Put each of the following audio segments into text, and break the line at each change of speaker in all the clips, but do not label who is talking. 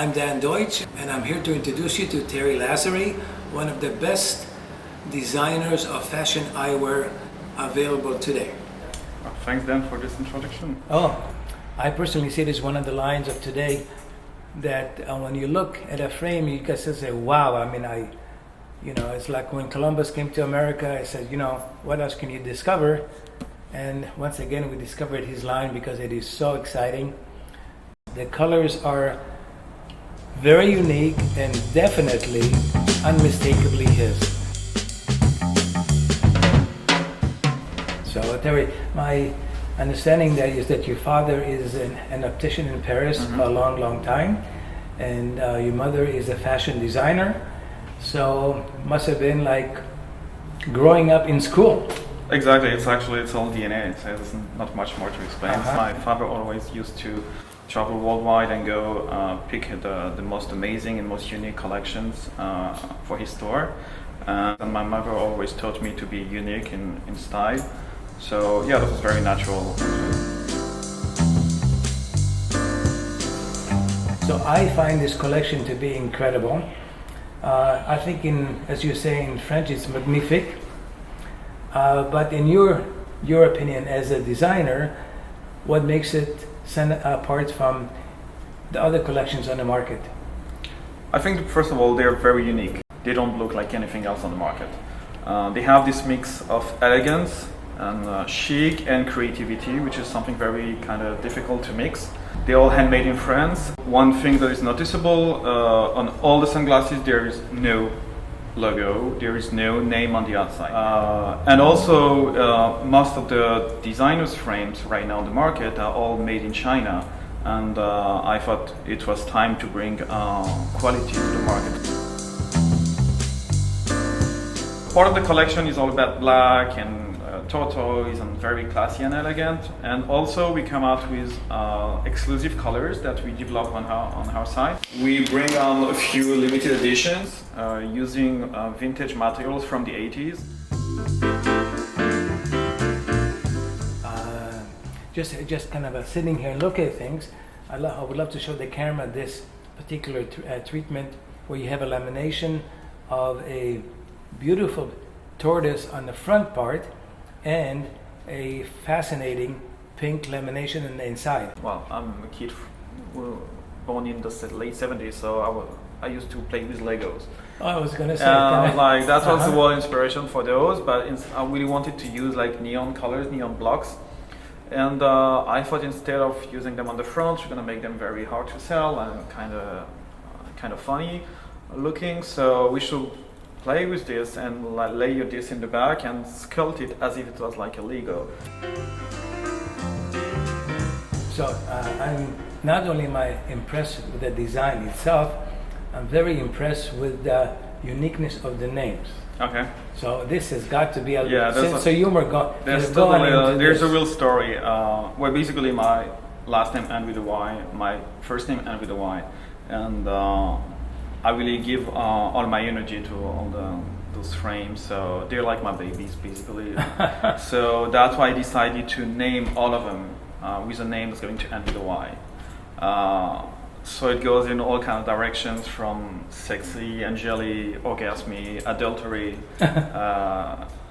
I'm Dan Deutsch, and I'm here to introduce you to Thierry Lasry, one of the best designers of fashion eyewear available today.
Thanks, Dan, for this introduction.
I personally see it as one of the lines of today that when you look at a frame, you can say, wow. I mean, it's like when Columbus came to America, I said, what else can you discover? And once again, we discovered his line because it is so exciting. The colors are very unique and definitely, unmistakably his. So, Thierry, my understanding that is that your father is an optician in Paris for a long, long time, and your mother is a fashion designer. So, must have been like growing up in school.
Exactly, it's all DNA, so there's not much more to explain. My father always used to travel worldwide and go pick the most amazing and most unique collections for his store. And my mother always taught me to be unique in style. So yeah, this is very natural.
So I find this collection to be incredible. I think as you say in French, it's magnifique. But in your opinion as a designer, what makes it stand apart from the other collections on the market?
I think first of all, they're very unique. They don't look like anything else on the market. They have this mix of elegance and chic and creativity, which is something very kind of difficult to mix. They're all handmade in France. One thing that is noticeable, on all the sunglasses there is no logo, there is no name on the outside. And also most of the designers' frames right now on the market are all made in China, and I thought it was time to bring quality to the market. Part of the collection is all about black and tortoise and very classy and elegant, and also we come out with exclusive colors that we develop on our side. We bring on a few limited editions using vintage materials from the 80s.
Just kind of sitting here and looking at things, I would love to show the camera this particular treatment where you have a lamination of a beautiful tortoise on the front part and a fascinating pink lamination on the inside.
Well, I'm a kid born in the late 70s, so I used to play with Legos.
Oh, I was gonna say
that was the whole inspiration for those, but I really wanted to use like neon colors, neon blocks, and I thought instead of using them on the front, we're gonna make them very hard to sell and kind of funny looking. So we should play with this and layer this in the back and sculpt it as if it was like a Lego.
So I'm not only am I impressed with the design itself, I'm very impressed with the uniqueness of the names.
Okay.
So this has got to be a
humor. There's a real story where basically my last name ends with a Y, my first name ends with a Y, and I really give all my energy to all those frames, so they're like my babies basically. So that's why I decided to name all of them with a name that's going to end with a Y. So it goes in all kind of directions, from sexy, angelic, orgasmy, adultery,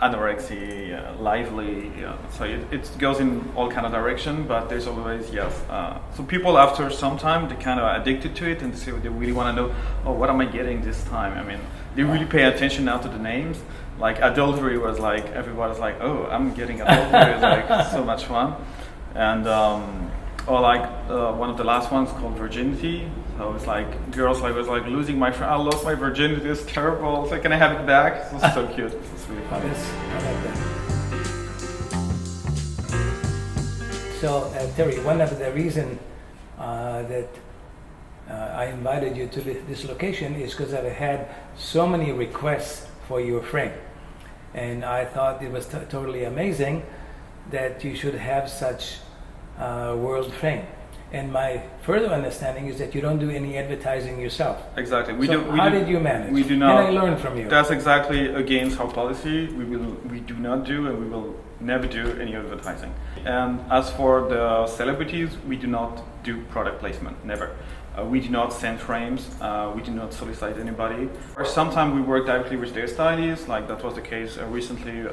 anorexia, lively. So it goes in all kind of direction, but there's always so people after some time they kind of addicted to it and they really want to know, what am I getting this time? I mean, they really pay attention now to the names. Like adultery was like everybody's like, I'm getting adultery. It's like so much fun. And or like one of the last ones called virginity. So it's like girls was like losing I lost my virginity, it's terrible. So can I have it back? It's so cute. It's really fun.
I like that. So Thierry, one of the reasons that I invited you to this location is because I've had so many requests for your frame, and I thought it was totally amazing that you should have such world frame. And my further understanding is that you don't do any advertising yourself.
Exactly.
How did you manage?
We do not.
Can I learn from you?
That's exactly against our policy. We do not do, and we will never do any advertising. And as for the celebrities, we do not do product placement, never. We do not send frames, we do not solicit anybody. Or sometimes we work directly with their stylists, like that was the case recently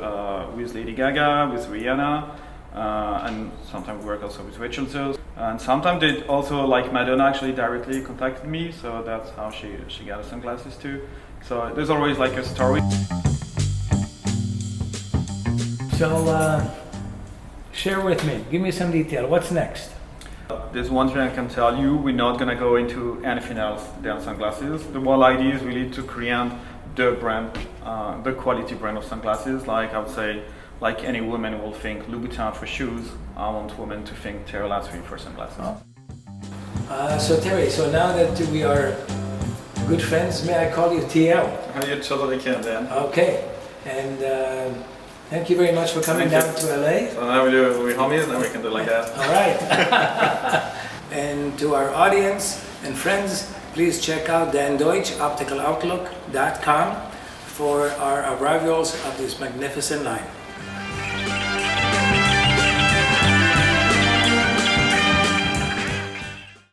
with Lady Gaga, with Rihanna, and sometimes we work also with Richie. And sometimes they also, like Madonna actually directly contacted me, so that's how she got the sunglasses too. So there's always like a story.
So share with me, give me some detail, what's next?
There's one thing I can tell you, we're not gonna go into anything else than sunglasses. The whole idea is really to create the brand, the quality brand of sunglasses. Like I would say, like any woman will think Louboutin for shoes, I want women to think Thierry Lasry for sunglasses.
So Thierry, so now that we are good friends, may I call you TL?
You totally can, Dan.
Okay, and thank you very much for coming down to LA.
So now we're homies, and we can do like that.
All right. And to our audience and friends, please check out Dan Deutsch Optical Outlook.com for our arrivals of this magnificent line.